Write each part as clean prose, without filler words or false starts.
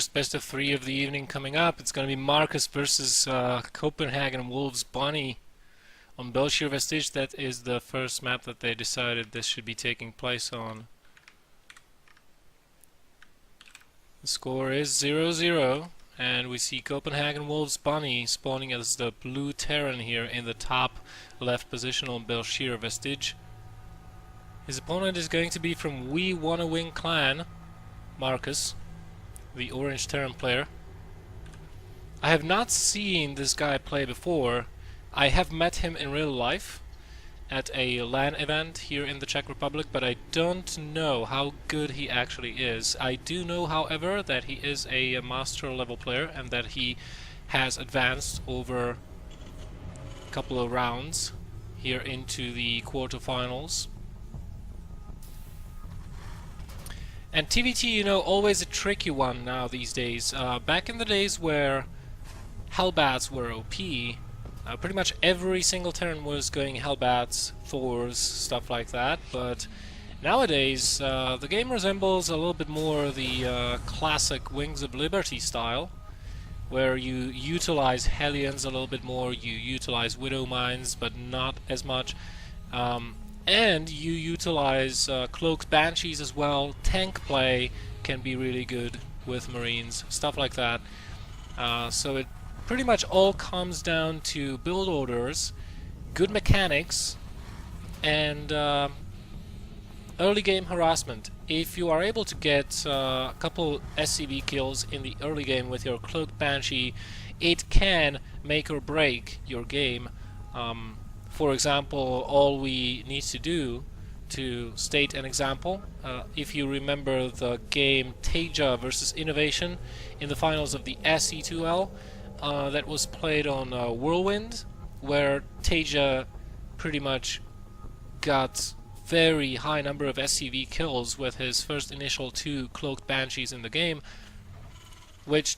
first best of 3 of the evening coming up. It's going to be Markus versus Copenhagen Wolves Bunny on BelleNOir Vestige. That is the first map that they decided this should be taking place on. The score is 0-0, and we see Copenhagen Wolves Bunny spawning as the blue Terran here in the top left position on BelleNOir Vestige. His opponent is going to be from We Wanna Win clan, Markus, the orange Terran player. I have not seen this guy play before. I have met him in real life at a LAN event here in the Czech Republic, but I don't know how good he actually is. I do know, however, that he is a master level player and that he has advanced over a couple of rounds here into the quarterfinals. And TVT, you know, always a tricky one now these days. Back in the days where Hellbats were OP, pretty much every single Terran was going Hellbats, Thors, stuff like that. But nowadays, the game resembles a little bit more the classic Wings of Liberty style, where you utilize Hellions a little bit more, you utilize Widow Mines, but not as much. And you utilize Cloaked Banshees as well. Tank play can be really good with Marines, stuff like that. So it pretty much all comes down to build orders, good mechanics, and early game harassment. If you are able to get a couple SCV kills in the early game with your Cloaked Banshee, it can make or break your game. For example, all we need to do, to state an example, if you remember the game Teja versus Innovation in the finals of the SC2 that was played on Whirlwind, where Teja pretty much got very high number of SCV kills with his first initial 2 Cloaked Banshees in the game, which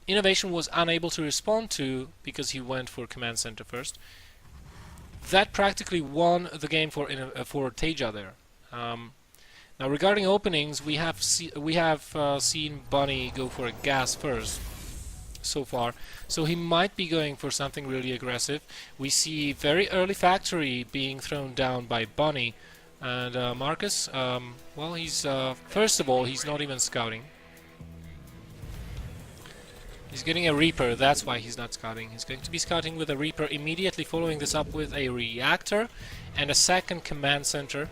Innovation was unable to respond to because he went for Command Center first. That practically won the game for Teja there. Now, regarding openings, we have seen Bunny go for a gas first so far, so he might be going for something really aggressive. We see very early factory being thrown down by Bunny, and Markus, well, he's first of all, he's not even scouting. He's getting a Reaper, that's why he's not scouting. He's going to be scouting with a Reaper, immediately following this up with a Reactor and a second Command Center.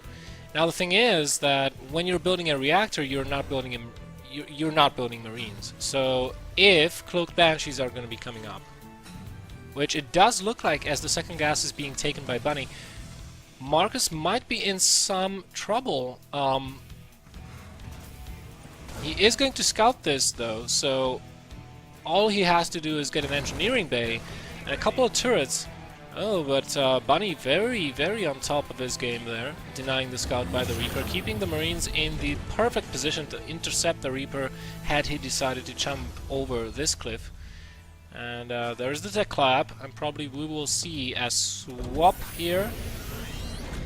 Now the thing is that when you're building a Reactor, you're not building Marines. So if Cloaked Banshees are going to be coming up, which it does look like as the second gas is being taken by Bunny, Markus might be in some trouble. He is going to scout this though, so all he has to do is get an engineering bay and a couple of turrets. Oh, but Bunny very on top of his game there, denying the scout by the Reaper, keeping the Marines in the perfect position to intercept the Reaper had he decided to jump over this cliff. And there's the tech lab, and probably we will see a swap here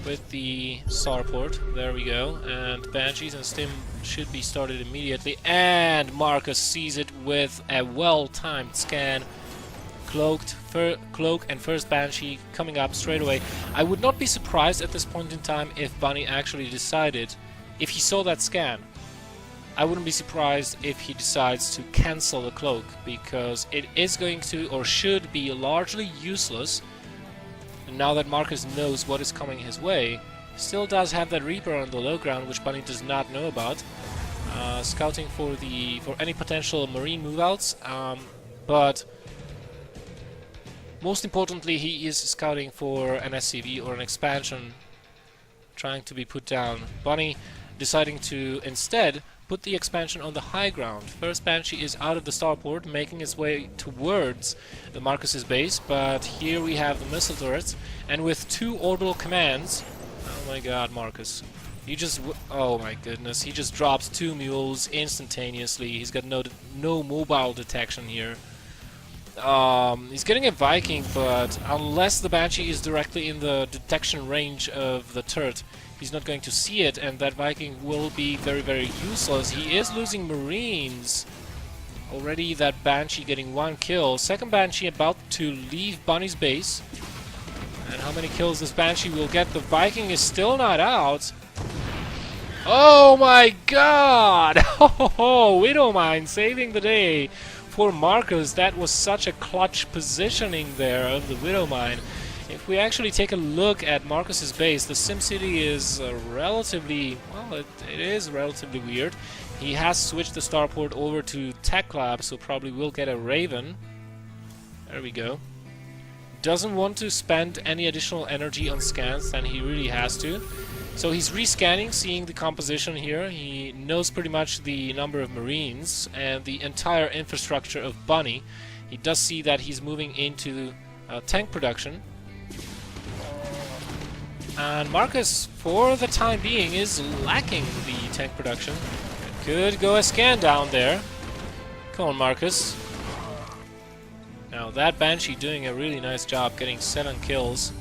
with the starport. There we go, and Banshees and Stim should be started immediately, and Markus sees it with a well-timed scan. Cloak and first Banshee coming up straight away. I would not be surprised at this point in time if Bunny actually decided, if he saw that scan, I wouldn't be surprised if he decides to cancel the Cloak, because it is going to, or should be, largely useless. And now that Markus knows what is coming his way, still does have that Reaper on the low ground, which Bunny does not know about. Scouting for any potential Marine move-outs, but most importantly, he is scouting for an SCV or an expansion trying to be put down. Bunny deciding to instead put the expansion on the high ground. First Banshee is out of the starport, making its way towards the Markus's base, but here we have the missile turrets, and with 2 orbital commands, oh my god, Markus. He just, oh my goodness, he just drops 2 mules instantaneously. He's got no mobile detection here. He's getting a Viking, but unless the Banshee is directly in the detection range of the turret, he's not going to see it, and that Viking will be very useless. He is losing Marines. Already that Banshee getting 1 kill. Second Banshee about to leave Bunny's base. And how many kills this Banshee will get? The Viking is still not out. Oh my god! Oh, Widowmine saving the day for Markus. That was such a clutch positioning there of the Widowmine. If we actually take a look at Markus's base, the SimCity is relatively, well, it is relatively weird. He has switched the starport over to Tech Lab, so probably will get a Raven. There we go. Doesn't want to spend any additional energy on scans than he really has to. So he's rescanning, seeing the composition here. He knows pretty much the number of Marines and the entire infrastructure of Bunny. He does see that he's moving into tank production. And Markus, for the time being, is lacking the tank production. Could go a scan down there. Come on, Markus. Now that Banshee doing a really nice job getting 7 kills.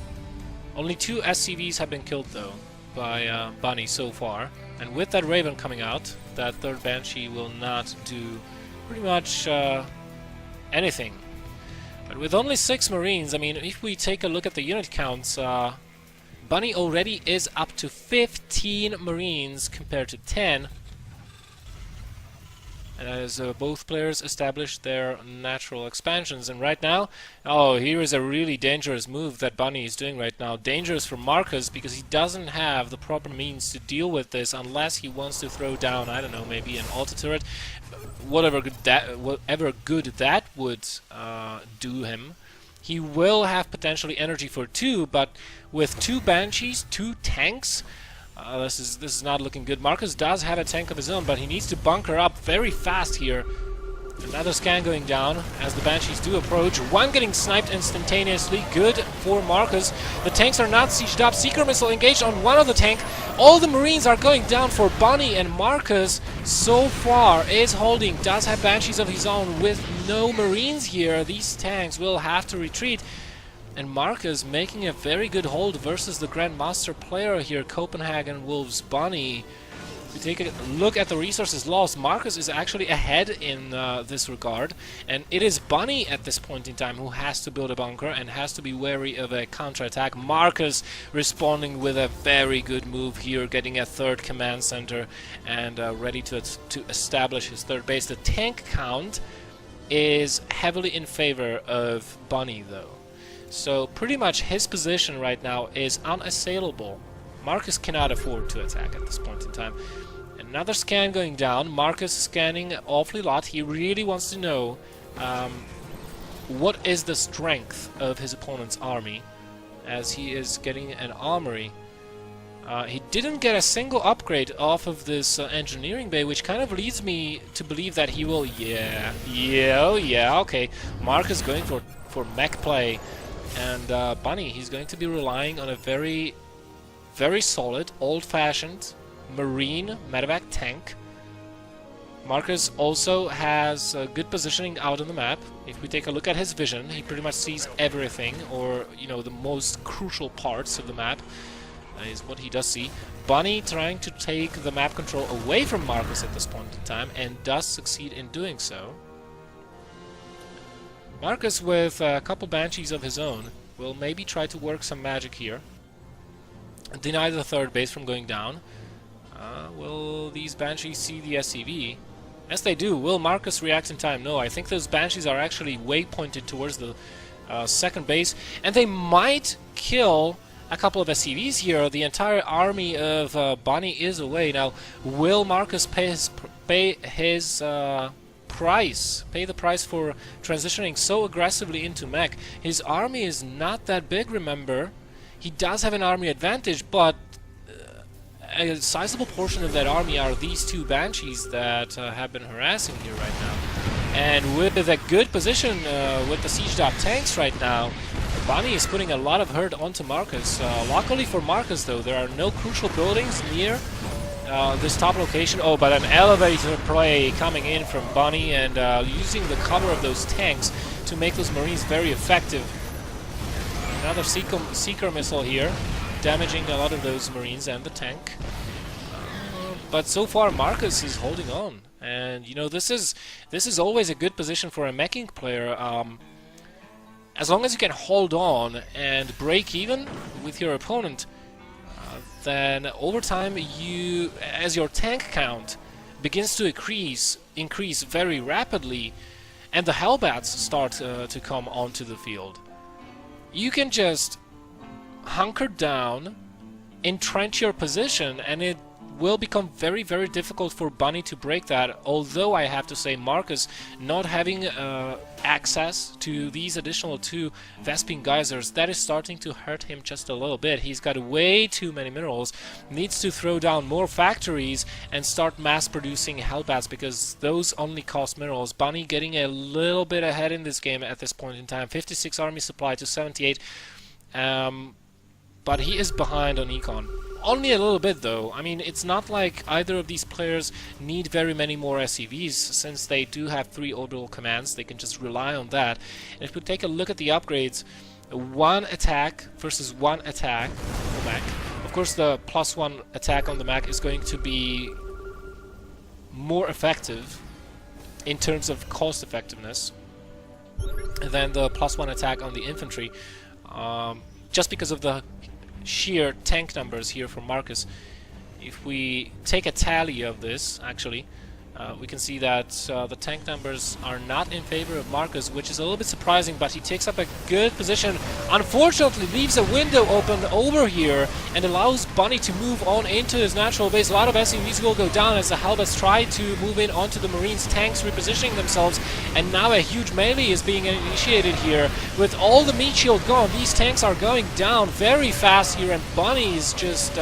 Only 2 SCVs have been killed though by Bunny so far. And with that Raven coming out, that third Banshee will not do pretty much anything. But with only 6 Marines, I mean, if we take a look at the unit counts, Bunny already is up to 15 Marines compared to 10. And as both players establish their natural expansions. And right now, oh, here is a really dangerous move that Bunny is doing right now. Dangerous for Markus because he doesn't have the proper means to deal with this unless he wants to throw down, I don't know, maybe an auto turret. Whatever good that would do him. He will have potentially energy for 2, but with 2 Banshees, 2 tanks, this is not looking good. Markus does have a tank of his own, but he needs to bunker up very fast here. Another scan going down as the Banshees do approach. One getting sniped instantaneously. Good for Markus. The tanks are not sieged up. Seeker missile engaged on one of the tank. All the Marines are going down for Bunny, and Markus so far is holding. Does have Banshees of his own with no Marines here. These tanks will have to retreat. And Markus making a very good hold versus the Grandmaster player here, Copenhagen Wolves Bunny. If we take a look at the resources lost, Markus is actually ahead in this regard. And it is Bunny at this point in time who has to build a bunker and has to be wary of a counterattack. Markus responding with a very good move here, getting a 3rd command center and ready to establish his 3rd base. The tank count is heavily in favor of Bunny though. So pretty much his position right now is unassailable. Markus cannot afford to attack at this point in time. Another scan going down. Markus scanning awfully lot. He really wants to know what is the strength of his opponent's army, as he is getting an armory. He didn't get a single upgrade off of this engineering bay, which kind of leads me to believe that he will... okay. Markus going for mech play. And Bunny, he's going to be relying on a very, very solid, old-fashioned Marine medevac tank. Markus also has good positioning out on the map. If we take a look at his vision, he pretty much sees everything, or, you know, the most crucial parts of the map is what he does see. Bunny trying to take the map control away from Markus at this point in time, and does succeed in doing so. Markus, with a couple Banshees of his own, will maybe try to work some magic here. Deny the 3rd base from going down. Will these Banshees see the SCV? Yes, they do. Will Markus react in time? No, I think those Banshees are actually waypointed towards the 2nd base. And they might kill a couple of SCVs here. The entire army of Bunny is away. Now, will Markus pay the price for transitioning so aggressively into mech? His army is not that big, remember. He does have an army advantage, but a sizable portion of that army are these 2 Banshees that have been harassing here right now. And with a good position with the sieged up tanks right now, Bunny is putting a lot of hurt onto Markus. Luckily for Markus though, there are no crucial buildings near this top location. Oh, but an elevator play coming in from Bunny and using the cover of those tanks to make those Marines very effective. Another Seeker missile here, damaging a lot of those Marines and the tank. But so far Markus is holding on. And you know, this is always a good position for a meching player. As long as you can hold on and break even with your opponent, then over time, as your tank count begins to increase very rapidly, and the Hellbats start to come onto the field, you can just hunker down, entrench your position, and it will become very, very difficult for Bunny to break that. Although I have to say, Markus not having access to these additional 2 Vespene geysers, that is starting to hurt him just a little bit. He's got way too many minerals, needs to throw down more factories and start mass producing Hellbats, because those only cost minerals. Bunny getting a little bit ahead in this game at this point in time, 56 army supply to 78, but he is behind on econ. Only a little bit though. I mean, it's not like either of these players need very many more SCVs, since they do have 3 orbital commands. They can just rely on that. And if we take a look at the upgrades, 1 attack versus 1 attack on the mech. Of course, the +1 attack on the mech is going to be more effective in terms of cost effectiveness than the +1 attack on the infantry, just because of the sheer tank numbers here from Markus. If we take a tally of this, actually, we can see that the tank numbers are not in favor of Markus, which is a little bit surprising, but he takes up a good position. Unfortunately, leaves a window open over here and allows Bunny to move on into his natural base. A lot of SCVs will go down as the Hellbats try to move in onto the Marines. Tanks repositioning themselves, and now a huge melee is being initiated here. With all the meat shield gone, these tanks are going down very fast here, and Bunny is just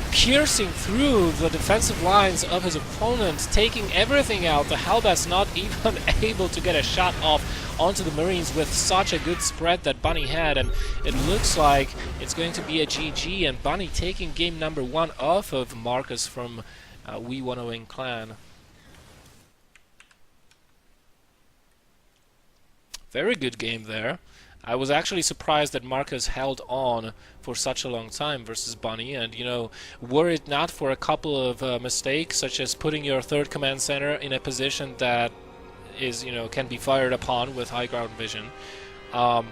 piercing through the defensive lines of his opponent, taking everything out. The Hellbats not even able to get a shot off onto the Marines with such a good spread that Bunny had, and it looks like it's going to be a GG, and Bunny taking game number 1 off of Markus from We Wanna Win Clan. Very good game there. I was actually surprised that Markus held on for such a long time versus Bunny, and you know, were it not for a couple of mistakes, such as putting your 3rd command center in a position that is, you know, can be fired upon with high ground vision, not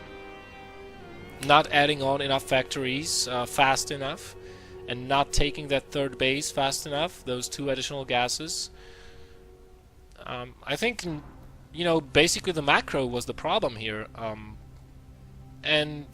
adding on enough factories fast enough, and not taking that 3rd base fast enough, those 2 additional gases, I think, you know, basically the macro was the problem here. And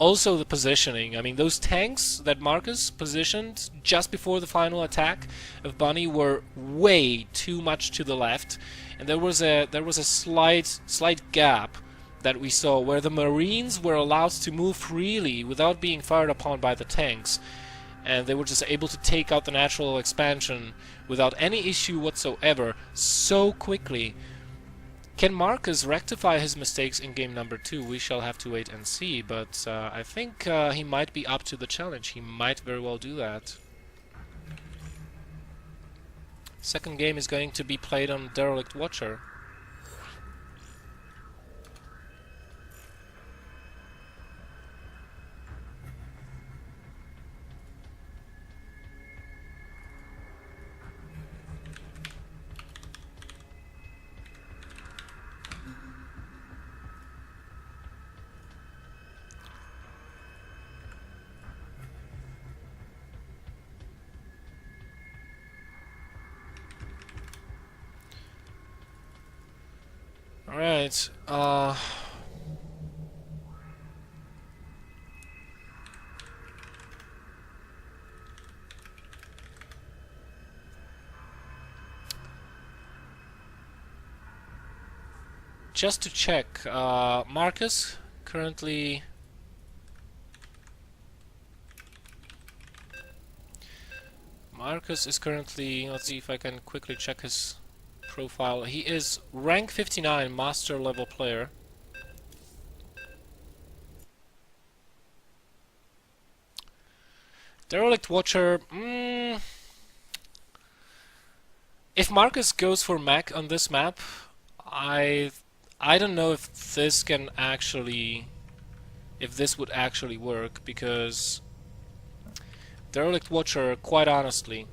also the positioning. I mean, those tanks that Markus positioned just before the final attack of Bunny were way too much to the left, and there was a slight gap that we saw where the Marines were allowed to move freely without being fired upon by the tanks, and they were just able to take out the natural expansion without any issue whatsoever so quickly. Can Markus rectify his mistakes in game number 2? We shall have to wait and see, but I think he might be up to the challenge. He might very well do that. Second game is going to be played on Derelict Watcher. Alright, just to check, Markus currently... Markus is currently... Let's see if I can quickly check his profile. He is rank 59, master level player. Derelict Watcher... If Markus goes for mech on this map, I don't know if this can actually... if this would actually work, because Derelict Watcher, quite honestly,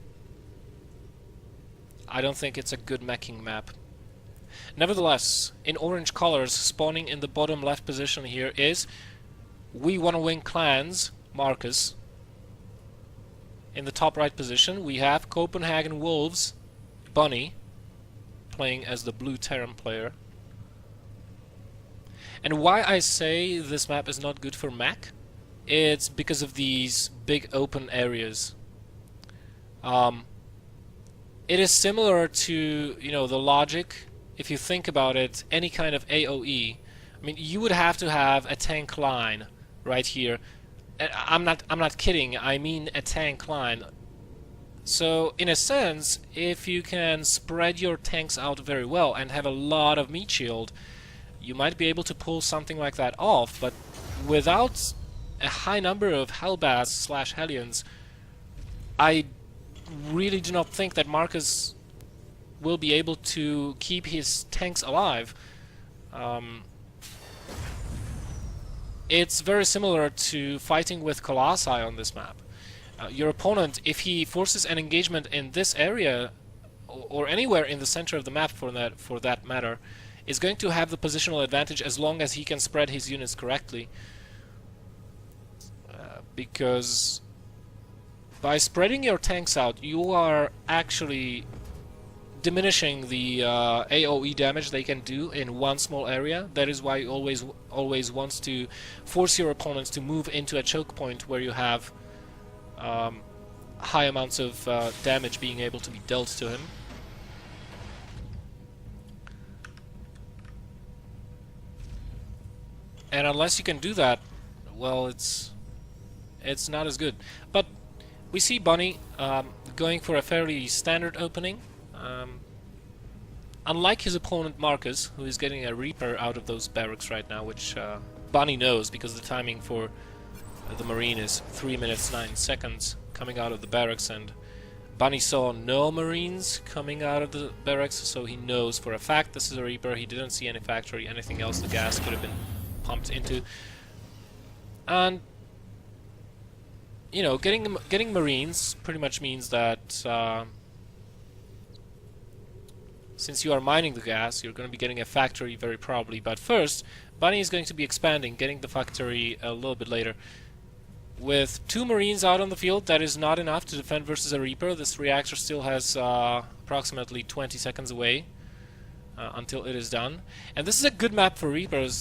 I don't think it's a good meching map. Nevertheless, in orange colors, spawning in the bottom left position here is We Wanna Win Clans, Markus. In the top right position, we have Copenhagen Wolves, Bunny, playing as the blue Terran player. And why I say this map is not good for mech, it's because of these big open areas. It is similar to, you know, the logic, if you think about it, any kind of AoE. I mean, you would have to have a tank line right here. I'm not kidding, I mean a tank line. So, in a sense, if you can spread your tanks out very well and have a lot of meat shield, you might be able to pull something like that off, but without a high number of Hellbats / Hellions, I really do not think that Markus will be able to keep his tanks alive. It's very similar to fighting with Colossi on this map. Your opponent, if he forces an engagement in this area, or anywhere in the center of the map for that matter, is going to have the positional advantage as long as he can spread his units correctly. Because by spreading your tanks out, you are actually diminishing the AoE damage they can do in one small area. That is why you always wants to force your opponents to move into a choke point where you have high amounts of damage being able to be dealt to him. And unless you can do that, well, it's not as good. But we see Bunny going for a fairly standard opening. Unlike his opponent Markus, who is getting a Reaper out of those barracks right now, which Bunny knows because the timing for the Marine is 3 minutes 9 seconds coming out of the barracks, and Bunny saw no Marines coming out of the barracks, so he knows for a fact this is a Reaper. He didn't see any factory, anything else the gas could have been pumped into. And you know, getting Marines pretty much means that since you are mining the gas, you're going to be getting a factory very probably. But first, Bunny is going to be expanding, getting the factory a little bit later. With 2 Marines out on the field, that is not enough to defend versus a Reaper. This reactor still has approximately 20 seconds away until it is done. And this is a good map for Reapers,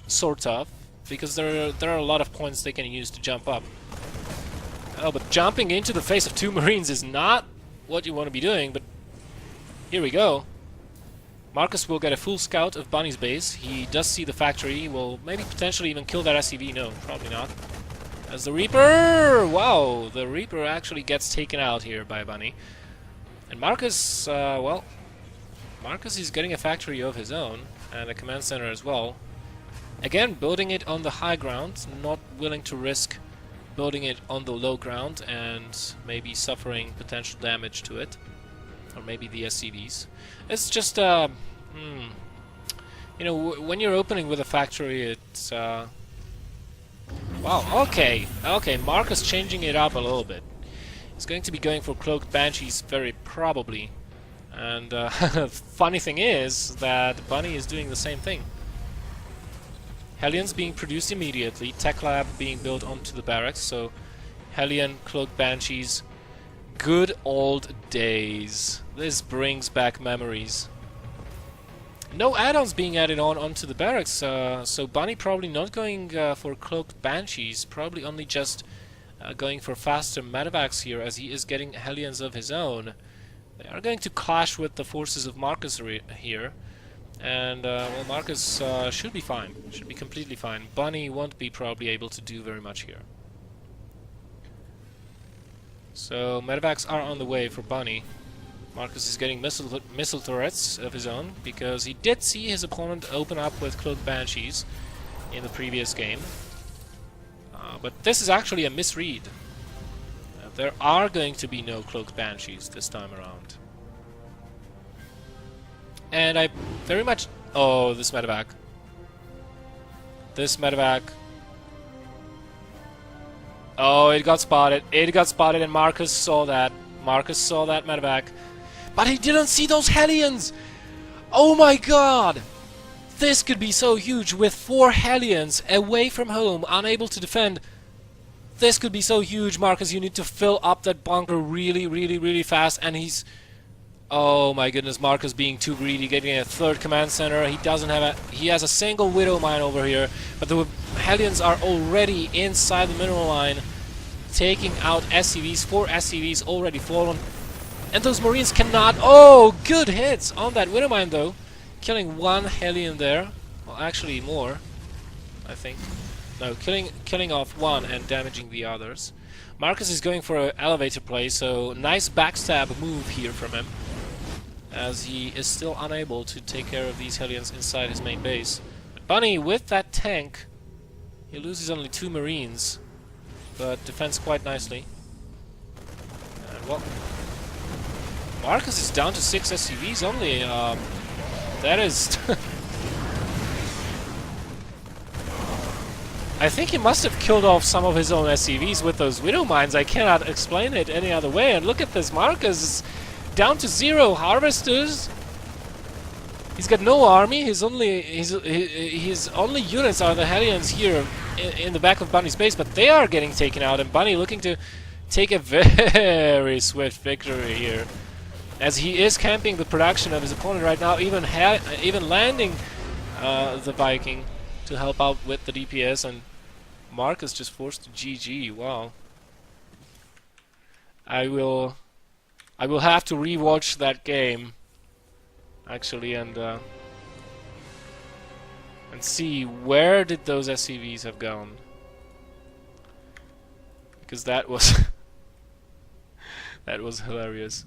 sort of, because there are a lot of points they can use to jump up. Oh, but jumping into the face of 2 Marines is not what you want to be doing, but here we go. Markus will get a full scout of Bunny's base. He does see the factory. He will maybe potentially even kill that SCV. No, probably not. As the Reaper! Wow, the Reaper actually gets taken out here by Bunny. And Markus, well, Markus is getting a factory of his own, and a command center as well. Again, building it on the high ground, not willing to risk building it on the low ground and maybe suffering potential damage to it. Or maybe the SCVs. It's just, you know, when you're opening with a factory, it's, wow, okay, Markus changing it up a little bit. He's going to be going for Cloaked Banshees very probably. And, funny thing is that Bunny is doing the same thing. Hellions being produced immediately, Tech Lab being built onto the barracks, so Hellion, Cloaked Banshees. Good old days. This brings back memories. No add-ons being added onto the barracks, so Bunny probably not going for Cloaked Banshees, probably only just going for faster medevacs here, as he is getting Hellions of his own. They are going to clash with the forces of Markus here, and well, Markus should be fine, should be completely fine. Bunny won't be probably able to do very much here. So medevacs are on the way for Bunny. Markus is getting missile turrets of his own, because he did see his opponent open up with Cloaked Banshees in the previous game. But this is actually a misread. There are going to be no Cloaked Banshees this time around. And I very much... Oh, this medevac. This medevac... Oh, it got spotted. It got spotted, and Markus saw that. Markus saw that medevac, but he didn't see those Hellions! Oh my god! This could be so huge with 4 Hellions away from home, unable to defend. This could be so huge, Markus. You need to fill up that bunker really, really, really fast. And he's... Oh my goodness, Markus being too greedy, getting a 3rd command center. He doesn't have a... He has a single Widow mine over here. But the Hellions are already inside the mineral line, taking out SCVs. 4 SCVs already fallen. And those Marines cannot... Oh, good hits on that Widow mine, though. Killing 1 Hellion there. Well, actually more, I think. No, killing off 1 and damaging the others. Markus is going for an elevator play, so nice backstab move here from him, as he is still unable to take care of these Hellions inside his main base. But Bunny, with that tank, he loses only 2 Marines, but defends quite nicely. And well, Markus is down to 6 SCVs only. That is... I think he must have killed off some of his own SCVs with those Widow mines. I cannot explain it any other way. And look at this, Markus is down to 0 harvesters. He's got no army. His only units are the Hellions here in the back of Bunny's base, but they are getting taken out. And Bunny looking to take a very swift victory here, as he is camping the production of his opponent right now, even landing the Viking to help out with the DPS, and Markus just forced to GG. Wow. I will have to rewatch that game, actually, and see where did those SCVs have gone, because that was that was hilarious.